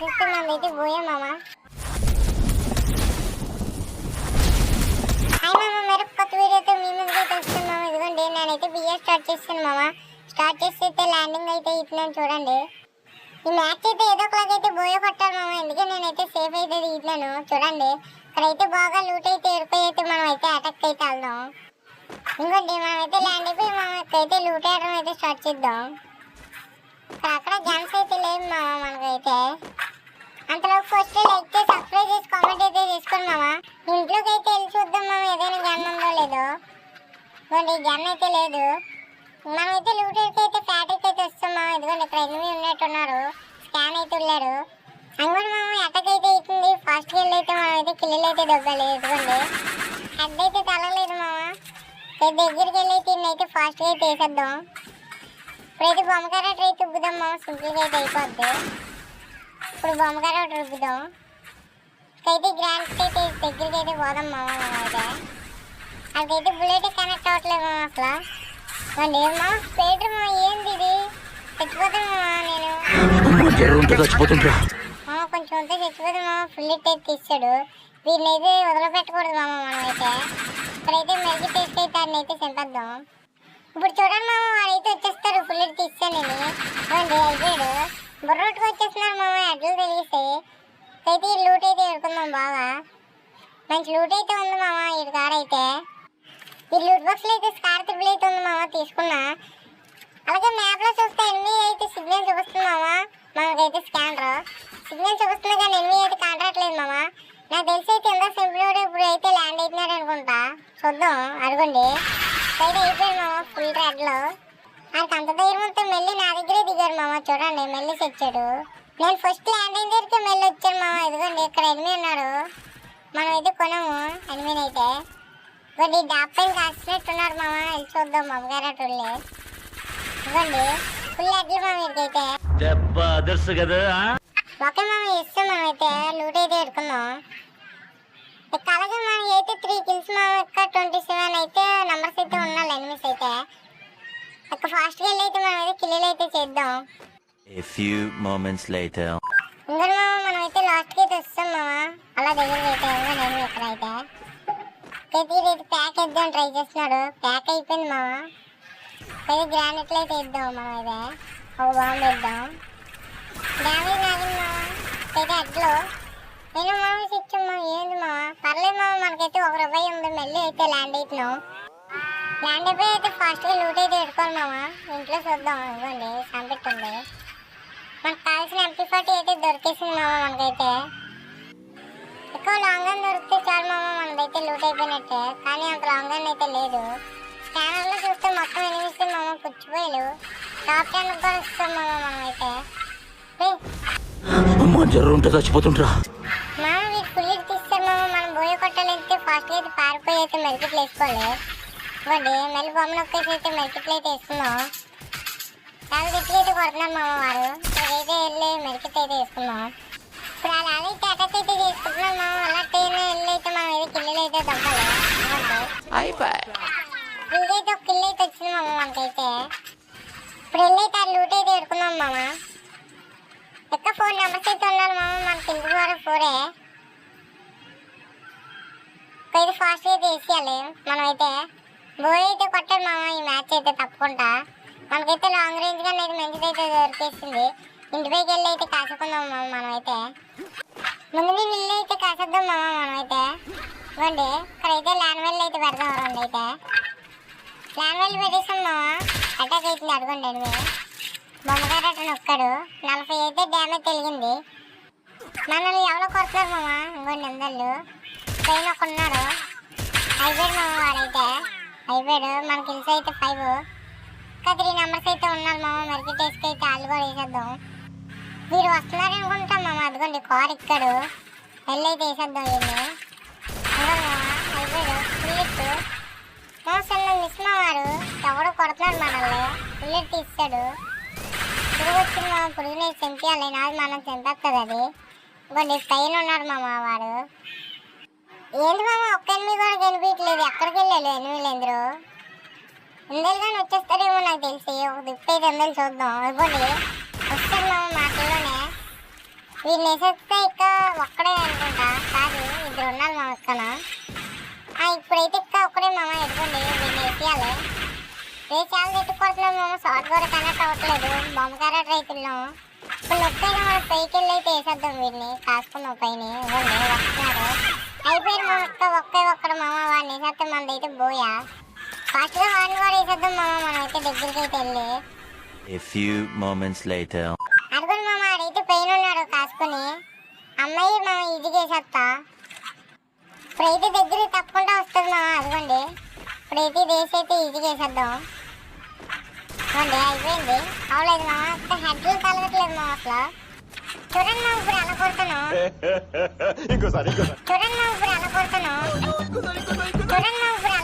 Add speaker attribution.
Speaker 1: చూస్తే మనమైతే పోయాం మామ. హాయ్ మామ, మరి కొత్త వీడియోతో మీ ముందుకు అయితే వస్తున్నాం మామ. ఇదిగోండి నేనైతే బిఏ స్టార్ట్ చేస్తాను మామ. స్టార్ట్ చేసి అయితే ల్యాండింగ్ అయితే ఇస్తున్నాను చూడండి. ఈ మ్యాచ్ అయితే ఏదో ఒకలాగైతే బోయ కొట్టాలి మామ, ఎందుకే నేనైతే సేఫ్ అయితే తీసినాను చూడండి. ఇక్కడైతే బాగా లూట్ అయితే ఎడిపోయి అయితే మనం అయితే అటాక్ అయితే వెళ్దాం. ఇంకోటి మనమైతే ల్యాండ్ అయిపోయి మనం ఇక్కడైతే లూట్ వేయడం అయితే స్టార్ట్ చేద్దాం. అక్కడ గన్స్ అయితే లేవు మామ మనకైతే. అంతలో ఫస్ట్ లైక్ చేసి సబ్స్క్రైబ్ చేసి కామెంట్ అయితే చేసుకోండి మామ. ఇంట్లోకి అయితే వెళ్ళి చూద్దాం మామ ఏదైనా గన్ ఉందో లేదో. ఇదిగోండి ఈ గన్ అయితే లేదు. మనమైతే లూట్ అయితే ఫ్యాక్టరీకి అయితే వస్తాం మామ. ఇదిగోండి ఇక్కడ ఎనిమిది ఉన్నట్టున్నారు, స్కాన్ అయితే వెళ్ళారు. అంగోండి మామ అటాక్ అయితే అవుతుంది. ఫాస్ట్గా వెళ్ళి అయితే మనం అయితే కిల్లులు అయితే దొబ్బాలి. ఇదిగోండి హెడ్ అయితే తగలేదు మామ. దగ్గరికి వెళ్ళి అయితే ఫాస్ట్గా అయితే వేసేద్దాం. ఇప్పుడైతే బొమ్మకారాట అయితే రుబ్బుదాం మామ, సింపుల్గా అయితే అయిపోద్ది. ఇప్పుడు బొమ్మకారాట రుబ్బుదాం. ఇకైతే గ్రాండ్ అయితే దగ్గరికి అయితే పోదాం మామ. మనమైతే అక్కడికైతే బుల్లెట్ కనెక్ట్ అవ్వట్లేదు మామ అసలు. అండి మా స్పీడర్ మా ఏంది ఇది, చచ్చిపోతాను మామ నేను. కొంచెం ఉంటే చచ్చిపోతాం మామ. ఫుల్ అయితే తీసాడు. వీడిని అయితే వదిలిపెట్టకూడదు మామ మనమైతే. ఇక్కడైతే మెరుగు తీసుకైతే వాడిని అయితే చంపేద్దాం. ఇప్పుడు చూడండి మామ వాడైతే వచ్చేస్తారు. ఫుల్ తీసాను నేను. అయిపోయాడు. బుర్రొట్టుకు వచ్చేస్తున్నారు మామ అడ్లు తెలిస్తే. అయితే ఈ లూట్ అయితే ఎడుకుందాం బాగా. మంచి లూట్ అయితే ఉంది మామ ఈ కాడైతే. ఈ లూట్ బాక్స్లో అయితే స్కార్ త్రిబుల్ అయితే ఉంది మామ, తీసుకున్నా. అలాగే మ్యాప్లో చూస్తే ఎనిమిది అయితే సిగ్నల్ చూపిస్తుంది మామ. మనకైతే స్కానర్ సిగ్నల్ చూపిస్తుంది కానీ ఎనిమిది అయితే కాంట్రాక్ట్లేదు మామ. నాకు తెలిసి అయితే ఎంత సింపుల్ ఇప్పుడు అయితే ల్యాండ్ అవుతున్నాడు అనుకుంటా. చూద్దాం. అడగండి అయితే అయిపోయాడు మామ ఫుల్ రెడ్లో. నాకు అంత ధైర్యం అంతా మెల్లి నా దగ్గరే దిగాడు మామ. చూడండి మెల్లి తెచ్చాడు. నేను ఫస్ట్ ల్యాండ్ అయిన దగ్గరికి మెల్లి వచ్చాను మామ. ఇదిగోండి ఇక్కడ ఎనిమిది ఉన్నాడు. మనం అయితే కొనము ఎనిమిది అయితే. ఇదిగోండి డాప్ పైన కాసినట్టున్నారు మామ. వెళ్ళి చూద్దాం మమ్మగారటోళ్ళే. ఇదిగోండి ఫుల్ ఎడ్లు మామ ఇదికైతే. ఓకే మామ ఇస్తాం మనం అయితే లూట్ అయితే ఎడుకుందాం. ఇక అలాగే మనం అయితే 3 కిల్స్ మామ. ఇక్కడ 27 అయితే నంబర్స్ అయితే ఉండాలి ఎనిమిస్ అయితే. ఇక ఫాస్ట్గా వెళ్ళి అయితే మనం అయితే కిల్లులు అయితే చేద్దాం.
Speaker 2: A few moments later.
Speaker 1: ఇంకా మామ మనం అయితే లాస్ట్కి అయితే వస్తాం మామ. అలా దగ్గర అయితే నేను ఇక్కడైతే అయితే ప్యాక్ వేద్దాం ట్రై చేస్తున్నాడు. ప్యాక్ అయిపోయింది మామ. అయితే గ్రానైట్లు అయితే వేద్దాం మనం అయితే. ఒక బాంబు వేద్దాం. డ్యామేజ్ ఆగింది మామ. అయితే అడ్లో నేను మామ ఇచ్చాం మామ. ఏంది మామ పర్లేదు మామ. మనకైతే ₹1 ఉంది. మళ్ళీ అయితే ల్యాండ్ అవుతున్నాం. ల్యాండ్ అయిపోయి అయితే ఫాస్ట్గా లూట్ అయితే పెట్టుకోవాలి మామ. ఇంట్లో చూద్దాం. ఇవ్వండి సంపెట్టుంది. మనకు కావాల్సిన MP40 అయితే దొరికేసింది మామ మనకైతే. ఎక్కువ లాంగ్ గన్ దొరికితే చాలు మామ మనదైతే లూట్ అయిపోయినట్టే. కానీ అంత లాంగ్ గన్ అయితే లేదు. స్కానర్లో చూస్తే మొత్తం ఎనిమిస్తే మామ పుచ్చిపోయారు. టాప్ 10 కూడా ఇస్తాం మామ మనమైతే. మామ వీటి ఫుల్ తీస్తారు మామ. మనం బోయ కొట్టాలి అయితే ఫాస్ట్గా అయితే పారిపోయి అయితే మెరికెట్లు వేసుకోవాలి. ఇవ్వండి మళ్ళీ బొమ్మ నొక్కేసి అయితే మెరికెట్లు అయితే వేసుకుందాం. చాలా గట్టిగా అయితే కొడుతున్నారు మామ వారు. ఇక్కడికైతే వెళ్ళి మెరికెట్ అయితే వేసుకుందాం. ఇప్పుడు అలా అయితే అటాక్ అయితే చేసుకుంటున్నాం మామ. అలాంటి వెళ్ళి అయితే మనం ఏదో కిల్లులు అయితే దొబ్బాలి. ఇదైతే ఒక కిల్లు అయితే వచ్చింది మామ మనకైతే. ఇప్పుడు వెళ్ళి అయితే ఆ లూట్ అయితే ఎడుకుందాం మామ. ఎక్కువ 4 నెంబర్స్ అయితే ఉన్నారు మామ. మన కిల్లు కూడా 4. అయితే ఫాస్ట్గా అయితే వేసేయాలి మనమైతే. బోయ్ అయితే కొట్టాడు మామ ఈ మ్యాచ్ అయితే తప్పకుండా. మనకైతే లాంగ్ రేంజ్ గా అయితే మంచిదైతే దొరికేసింది. ఇంటిపైకి వెళ్ళి అయితే కాసుకుందాం మామ మనమైతే. ముందు నేను ఇల్లు అయితే కాసేద్దాం మామ మనమైతే. ఇవ్వండి ఇక్కడైతే ల్యాండ్ వెల్ అయితే పెడదాం. రెండు అయితే ల్యాండ్ వెల్ పెట్టేసాం మామ. అటాక్ అవుతుంది. అడగండి అండి బొమ్మగారట నొక్కాడు. 40 అయితే డ్యామేజ్ తెలిగింది. మనల్ని ఎవరో కొడుతున్నారు మామ. ఇంకోండి అందళ్ళు ట్రైన్ ఒక ఉన్నాడు. అయిపోయాడు మామ వాడైతే. అయిపోయాడు. మన కిల్స్ అయితే 5. ఇంకా 3 నెంబర్స్ అయితే ఉన్నారు మామ. మెరికెట్ వేసుకు అయితే వాళ్ళు కూడా వేసేద్దాం. మీరు వస్తున్నారు అనుకుంటాం మామ. అదిగోండి కార్ ఇక్కడు. వెళ్ళి అయితే వేసేద్దాం వీళ్ళు. అయిపోయాడు. బుల్లెట్ మోసంలో మిస్ మావారు ఎవడో కొడుతున్నాడు మనల్ని. బుల్లెట్ తీస్తాడు. పురుగు వచ్చింది మామ. పురుగుని చంపేయాలి. నాది మనం చంపేస్తుంది అది. ఇంకోండి పైన ఉన్నాడు మామ వాడు. ఏంటి మామ ఒక్క ఎనిమిది కూడా కనిపించలేదు. ఎక్కడికి వెళ్ళాలి ఎనిమిది ఎందరూ. ఇందరు కానీ వచ్చేస్తారేమో నాకు తెలిసి. ఒక దిప్పు అయితే అందరు చూద్దాం. ఇవ్వండి వస్తాడు మామ మాటల్లోనే. వీడిని వేసేస్తే ఇక్క ఒక్కడే అనుకుంటా, కాదు ఇద్దరు ఉన్నారు మా అక్కన. ఇప్పుడైతే ఇక్క ఒక్కడే మామ, ఎదుగుండి వీడిని వేసేయాలి. వేసేయాలి తిట్టుకొడుతున్నాం మామ, షార్ట్ కూడా కనెక్ట్ అవ్వట్లేదు. బొమ్మకార రైతుల్లో ఇప్పుడు నొక్కైనా మన పైకి వెళ్ళి అయితే వేసేద్దాం వీడిని, కాసుకున్నాం పైన. ఇవ్వండి వస్తున్నారు, అయిపోయింది మా అక్క. ఒక్కడు మామ, వాడిని వేసేస్తే మనదైతే బోయా. ఫాస్ట్గా వాడిని కూడా వేసేద్దాం మామ, మనం అయితే దగ్గరికి అయితే వెళ్ళి.
Speaker 2: A few moments later.
Speaker 1: అడుగుని మామ, ఆడైతే పైన ఉన్నాడు కాసుకుని. అమ్మాయి మామ ఈజీగా వేసేస్తా. ఇప్పుడైతే దగ్గరికి తప్పకుండా వస్తుంది మామ, అదిగోండి. ఇప్పుడైతే రేస్ అయితే ఈజీగా వేసేద్దాం. ఇవ్వండి అయిపోయింది. అవలేదు మామ, అసలు హెడ్లు కలగట్లేదు మామ అసలు. చూడండి మామ ఇప్పుడు ఎలా కొడతాను, చూడండి మామ ఇప్పుడు ఎలా కొడతాను, చూడండి మామ ఇప్పుడు